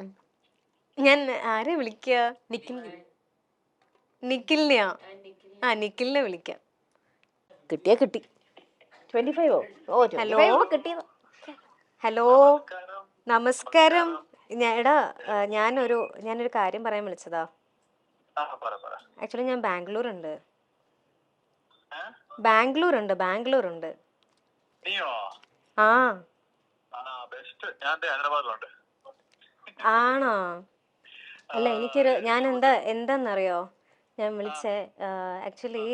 ഉം. ഞാൻ ആരെ വിളിക്കുക? നിഖിലിനെയാ? നിഖിലിനെ വിളിക്കാം. കിട്ടിയാ കിട്ടി. 25 ഓ ഹലോ 25 കിട്ടിയത്. ഹലോ, നമസ്കാരം. എടാ, ഞാനൊരു കാര്യം പറയാൻ വിളിച്ചതാ. ആക്ച്വലി ഞാൻ ബാംഗ്ലൂരുണ്ട്. ആ ആണോ? അല്ല, ഞാൻ എന്താന്നറിയോ ഞാൻ വിളിച്ചേ? ആക്ച്വലി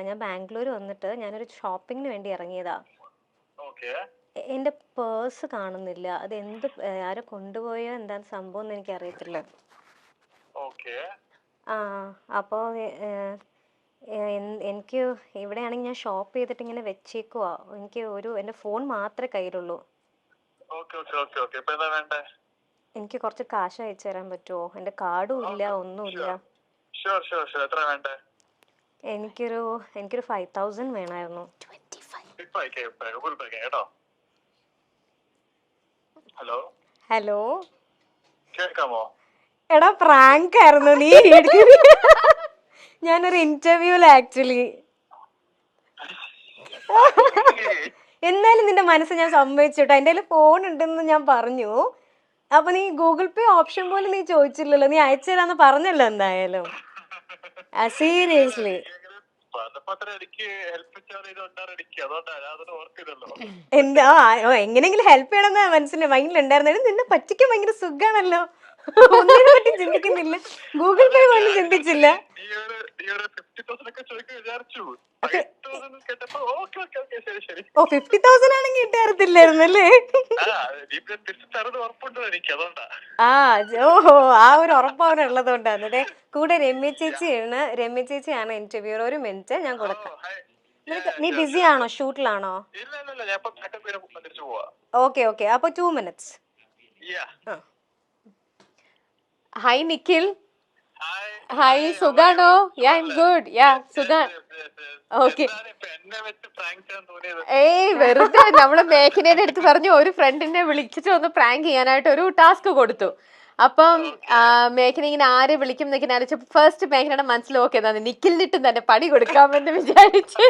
ഞാൻ ബാംഗ്ലൂർ വന്നിട്ട് ഞാനൊരു ഷോപ്പിങ്ങിന് വേണ്ടി ഇറങ്ങിയതാ. എന്റെ പേഴ്സ് കാണുന്നില്ല. അത് ആരോ കൊണ്ടുപോയോ എന്താ സംഭവം എന്ന് എനിക്ക് അറിയത്തില്ല. ആ അപ്പോൾ എനിക്ക് ഇവിടെയാണെങ്കിൽ ഞാൻ ഷോപ്പ് ചെയ്തിട്ട് ഇങ്ങനെ വെച്ചേക്കുവാ. എനിക്ക് എൻ്റെ ഫോൺ മാത്രമേ കയ്യിലുള്ളൂ. എനിക്ക് കുറച്ച് കാശ് അയച്ചു തരാൻ പറ്റുമോ? എൻ്റെ കാർഡും ഇല്ല, ഒന്നുമില്ല. എനിക്കൊരു 5000 വേണമായിരുന്നു. ഹലോ, എടാ, പ്രാങ്ക് ആയിരുന്നു. നീ ഞാനൊരു ഇന്റർവ്യൂല ആക്ച്വലി. എന്നാലും നിന്റെ മനസ്സ് ഞാൻ സമ്മതിച്ചിട്ടോ. എൻ്റെ കയ്യിൽ ഫോൺ ഉണ്ടെന്ന് ഞാൻ പറഞ്ഞു. അപ്പൊ നീ ഗൂഗിൾ പേ ഓപ്ഷൻ പോലും നീ ചോദിച്ചില്ലല്ലോ. നീ അയച്ചു തരാന്ന് പറഞ്ഞല്ലോ എന്തായാലും. സീരിയസ്ലി എന്താ എങ്ങനെയെങ്കിലും ഹെൽപ്പ് ചെയ്യണമെന്ന് മനസ്സിന്റെ മൈൻഡിലുണ്ടായിരുന്നു. നിന്നെ പറ്റിക്കാൻ ഭയങ്കര സുഖാണല്ലോ. ഒന്നിനെ പറ്റി ചിന്തിക്കുന്നില്ല, ഗൂഗിൾ പേ പോലും ചിന്തിച്ചില്ല. 50,000 ആണെങ്കിൽ ഇട്ടായിരുന്നില്ലായിരുന്നു അല്ലേ? ഓഹോ, ആ ഒരു ഉറപ്പ് അവനുള്ളത് കൊണ്ടാണ്. കൂടെ രമ്യ ചേച്ചിയാണ് ഇന്റർവ്യൂർ. ഒരു മിനിറ്റ് ഞാൻ കൊടുക്കാം. നീ ബിസി ആണോ? ഷൂട്ടിലാണോ? ഓക്കെ, അപ്പൊ 2 minutes. ഹായ് നിഖിൽ. ഹായ്, സുഖാണോ? I M good. സുഖാ. ഓക്കെ. വെറുതെ നമ്മള് മേഘനയുടെ അടുത്ത് പറഞ്ഞു ഒരു ഫ്രണ്ടിനെ വിളിച്ചിട്ട് ഒന്ന് പ്രാങ്ക് ചെയ്യാനായിട്ട് ഒരു ടാസ്ക് കൊടുത്തു. അപ്പം മേഘന ഇങ്ങനെ ആരെ വിളിക്കും എന്നൊക്കെ ആലോചിച്ചപ്പോ ഫസ്റ്റ് മേഘനയുടെ മനസ്സിൽ ഓക്കെ നിഖിലിനിട്ടും തന്നെ പണി കൊടുക്കാമെന്ന് വിചാരിച്ച്.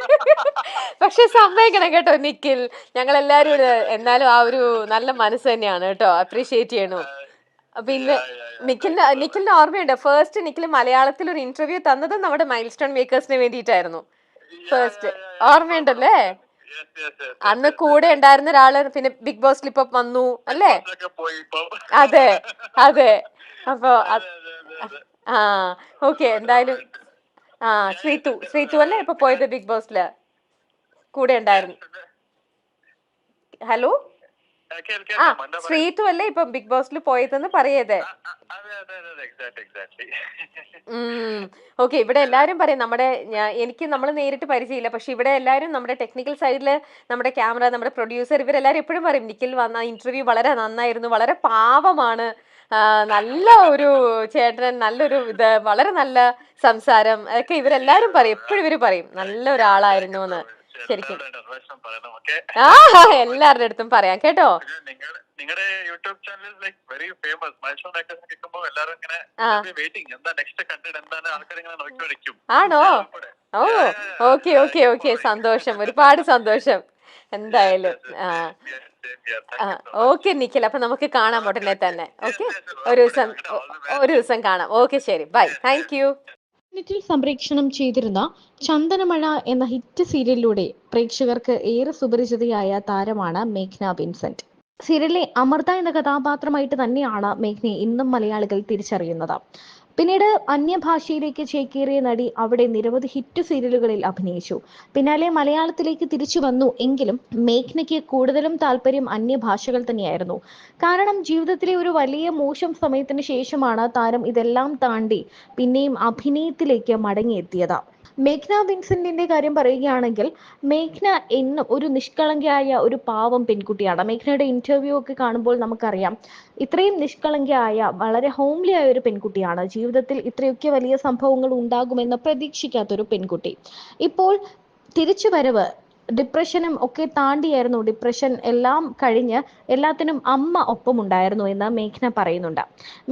പക്ഷെ സമ്മതിക്കണം കേട്ടോ നിഖിൽ, ഞങ്ങളെല്ലാരും എന്നാലും ആ ഒരു നല്ല മനസ്സ് തന്നെയാണ് കേട്ടോ. അപ്രീഷിയേറ്റ് ചെയ്യണു. പിന്നെ നിഖിലിന്റെ ഓർമ്മയുണ്ട്, ഫസ്റ്റ് നിഖിൽ മലയാളത്തിൽ ഒരു ഇന്റർവ്യൂ തന്നത് നമ്മുടെ മൈൽ സ്റ്റോൺ മേക്കേഴ്സിന് വേണ്ടിയിട്ടായിരുന്നു. ഫസ്റ്റ് ഓർമ്മയുണ്ടല്ലേ? അന്ന് കൂടെ ഉണ്ടായിരുന്ന ഒരാള് പിന്നെ ബിഗ് ബോസിൽ ഇപ്പൊ വന്നു അല്ലേ? അതെ. അപ്പൊ ഓക്കെ, എന്തായാലും ശ്രീതു അല്ലേ ഇപ്പൊ പോയത് ബിഗ് ബോസില്? കൂടെ ഉണ്ടായിരുന്നു. ഹലോ, ശ്രീതു അല്ലേ ഇപ്പൊ ബിഗ് ബോസിൽ പോയതെന്ന് പറയതേ? ഓക്കെ, ഇവിടെ എല്ലാരും പറയും എനിക്ക് നമ്മൾ നേരിട്ട് പരിചയമില്ല, പക്ഷെ ഇവിടെ എല്ലാരും നമ്മുടെ ടെക്നിക്കൽ സൈഡില് നമ്മുടെ ക്യാമറ, നമ്മുടെ പ്രൊഡ്യൂസർ, ഇവരെല്ലാരും എപ്പോഴും പറയും നിഖിൽ വന്ന ഇന്റർവ്യൂ വളരെ നന്നായിരുന്നു, വളരെ പാവമാണ്, നല്ല ഒരു ചേട്ടൻ, നല്ലൊരു വളരെ നല്ല സംസാരം ഒക്കെ ഇവരെല്ലാരും പറയും. എപ്പോഴും ഇവര് പറയും നല്ല ഒരാളായിരുന്നു എന്ന്. ശരിക്കും എല്ലാവരുടെ അടുത്തും പറയാം കേട്ടോ. നിങ്ങളുടെ YouTube channel very famous. Milestone makers കേൾക്കുമ്പോൾ എല്ലാവരും ഇങ്ങനെ വെയിറ്റിംഗ്, എന്താ നെക്സ്റ്റ് കണ്ടന്റ് എന്താണ്, ആൾക്കാർ ഇങ്ങനെ നോക്കിക്കൊണ്ടിരിക്കും. ആണോ? ഓക്കെ, സന്തോഷം, ഒരുപാട് സന്തോഷം. എന്തായാലും ഓക്കെ നിഖിൽ, അപ്പൊ നമുക്ക് കാണാം ഉടനെ തന്നെ. ഓക്കെ, ഒരു ദിവസം കാണാം. ഓക്കെ, ശരി, ബൈ, താങ്ക് യു. നെറ്റിൽ സംപ്രേക്ഷണം ചെയ്തിരുന്ന ചന്ദനമഴ എന്ന ഹിറ്റ് സീരിയലിലൂടെ പ്രേക്ഷകർക്ക് ഏറെ സുപരിചിതയായ താരമാണ് മേഘ്ന വിൻസെന്റ്. സീരിയലിലെ അമൃത എന്ന കഥാപാത്രമായിട്ട് തന്നെയാണ് മേഘ്നയെ ഇന്നും മലയാളികൾ തിരിച്ചറിയുന്നത്. പിന്നീട് അന്യഭാഷയിലേക്ക് ചേക്കേറിയ നടി അവിടെ നിരവധി ഹിറ്റ് സീരിയലുകളിൽ അഭിനയിച്ചു. പിന്നാലെ മലയാളത്തിലേക്ക് തിരിച്ചു വന്നു. എങ്കിലും മേഘ്നയ്ക്ക് കൂടുതലും താല്പര്യം അന്യഭാഷകൾ തന്നെയായിരുന്നു. കാരണം ജീവിതത്തിലെ ഒരു വലിയ മോശം സമയത്തിന് ശേഷമാണ് താരം ഇതെല്ലാം താണ്ടി പിന്നെയും അഭിനയത്തിലേക്ക് മടങ്ങിയെത്തിയത്. മേഘ്ന വിൻസെന്റിന്റെ കാര്യം പറയുകയാണെങ്കിൽ മേഘ്ന എന്നും ഒരു നിഷ്കളങ്കയായ ഒരു പാവം പെൺകുട്ടിയാണ്. മേഘ്നയുടെ ഇന്റർവ്യൂ ഒക്കെ കാണുമ്പോൾ നമുക്കറിയാം ഇത്രയും നിഷ്കളങ്കയായ വളരെ ഹോംലി ആയ ഒരു പെൺകുട്ടിയാണ്. ജീവിതത്തിൽ ഇത്രയൊക്കെ വലിയ സംഭവങ്ങൾ ഉണ്ടാകുമെന്ന് പ്രതീക്ഷിക്കാത്തൊരു പെൺകുട്ടി. ഇപ്പോൾ തിരിച്ചുവരവ് ഡിപ്രഷനും ഒക്കെ താണ്ടിയായിരുന്നു, ഡിപ്രഷൻ എല്ലാം കഴിഞ്ഞ് എല്ലാത്തിനും അമ്മ ഒപ്പമുണ്ടായിരുന്നു എന്ന് മേഘ്ന പറയുന്നുണ്ട്.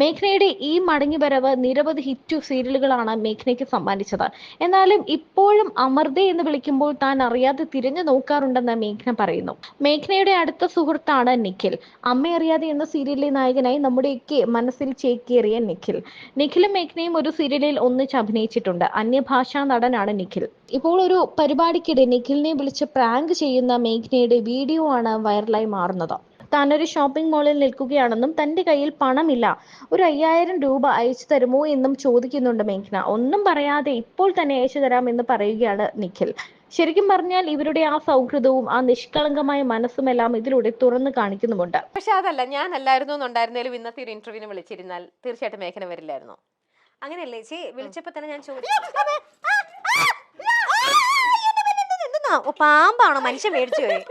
മേഘ്നയുടെ ഈ മടങ്ങിവരവ് നിരവധി ഹിറ്റ് സീരിയലുകളാണ് മേഘ്നയ്ക്ക് സമ്മാനിച്ചത്. എന്നാലും ഇപ്പോഴും അമൃത എന്ന് വിളിക്കുമ്പോൾ താൻ അറിയാതെ തിരിഞ്ഞു നോക്കാറുണ്ടെന്ന് മേഘ്ന പറയുന്നു. മേഘ്നയുടെ അടുത്ത സുഹൃത്താണ് നിഖിൽ. അമ്മയറിയാതെ എന്ന സീരിയലിലെ നായകനായി നമ്മുടെയൊക്കെ മനസ്സിൽ ചേക്കേറിയ നിഖിൽ. നിഖിലും മേഘ്നയും ഒരു സീരിയലിൽ ഒന്നിച്ച് അഭിനയിച്ചിട്ടുണ്ട്. അന്യഭാഷാ നടനാണ് നിഖിൽ. ഇപ്പോൾ ഒരു പരിപാടിക്കിടെ നിഖിലിനെ വിളിച്ച് പ്രാങ്ക് ചെയ്യുന്ന മേഘ്നയുടെ വീഡിയോ ആണ് വൈറലായി മാറുന്നത്. താനൊരു ഷോപ്പിംഗ് മാളിൽ നിൽക്കുകയാണെന്നും തന്റെ കയ്യിൽ പണമില്ല, ഒരു 5000 രൂപ അയച്ചു തരുമോ എന്നും ചോദിക്കുന്നുണ്ട് മേഘ്ന. ഒന്നും പറയാതെ ഇപ്പോൾ തന്നെ അയച്ചു തരാമെന്ന് പറയുകയാണ് നിഖിൽ. ശരിക്കും പറഞ്ഞാൽ ഇവരുടെ ആ സൗഹൃദവും ആ നിഷ്കളങ്കമായ മനസ്സുമെല്ലാം ഇതിലൂടെ തുറന്നു കാണിക്കുന്നുമുണ്ട്. പക്ഷെ അതല്ല, ഞാൻ അല്ലായിരുന്നു എന്നുണ്ടായിരുന്നാലും ഇന്നത്തെ ഒരു ഇന്റർവ്യൂവിന് വിളിച്ചിരുന്നാൽ തീർച്ചയായിട്ടും മേഘന വരില്ലായിരുന്നു. അങ്ങനെയല്ലേ ചേച്ചി? വിളിച്ചപ്പോ തന്നെ ഞാൻ ചോദിച്ചു, പാമ്പാണോ മനുഷ്യൻ മേടിച്ചു പോയി?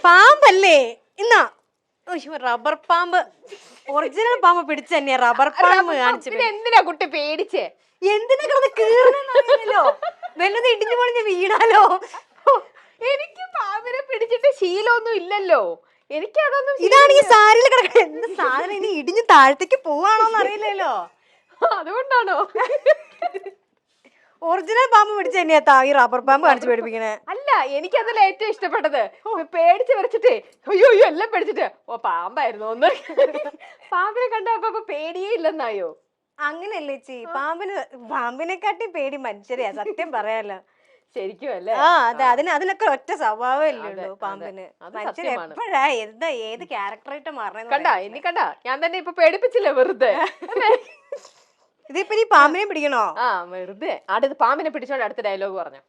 പാമ്പല്ലേ ഇന്നാ? റബ്ബർ പാമ്പ്, ഒറിജിനൽ പാമ്പ് പിടിച്ചു തന്നെയാ. റബ്ബർ പാമ്പ് കാണിച്ചു. എന്തിനാ കുട്ടി പേടിച്ചേ? എന്തിനാ കിടന്ന് കീറണോ? വല്ലത് ഇടിഞ്ഞു പൊളിഞ്ഞ് വീണാലോ? എനിക്ക് പാമ്പിനെ പിടിച്ചിട്ട് ശീലമൊന്നും ഇല്ലല്ലോ. എനിക്ക് അതൊന്നും. ഇതാണെങ്കിൽ സാരിയിൽ കിടക്കണ എന്ത് സാധനം, ഇനി ഇടിഞ്ഞ് താഴത്തേക്ക് പോവാണോന്ന് അറിയില്ലല്ലോ. അതുകൊണ്ടാണോ? ഒറിജിനൽ പാമ്പ് പിടിച്ച തന്നെയാ ഈ റബ്ബർ പാമ്പ് കാണിച്ചു പേടിപ്പിക്കണേ. അല്ല, എനിക്കതിൽ ഏറ്റവും ഇഷ്ടപ്പെട്ടത് പേടിച്ച് വരച്ചിട്ടേ അയ്യോ എല്ലാം പേടിച്ചിട്ട് പാമ്പായിരുന്നു ഒന്ന്. പാമ്പിനെ കണ്ടപ്പോ പേടിയേ ഇല്ലെന്നായോ? അങ്ങനെയല്ലേ ചേച്ചി? പാമ്പിനെക്കാട്ടി പേടി മനുഷ്യരെയാ, സത്യം പറയാലോ. ശരിക്കും അല്ലേ? ആ അതെ, അതിനൊക്കെ ഒറ്റ സ്വഭാവമല്ലേ ഉള്ളൂ പാമ്പിന്. മനുഷ്യർ എപ്പോഴാ ഏത് ക്യാരക്ടറായിട്ട് മാറണ കണ്ടാ? ഇനി കണ്ടാ, ഞാൻ തന്നെ ഇപ്പൊ പേടിപ്പിച്ചില്ലേ വെറുതെ. ഇതിപ്പോ ഈ പാമ്പിനെ പിടിക്കണോ? ആ വെറുതെ. അടുത്ത് പാമ്പിനെ പിടിച്ചോണ്ട് അടുത്ത ഡയലോഗ് പറഞ്ഞു.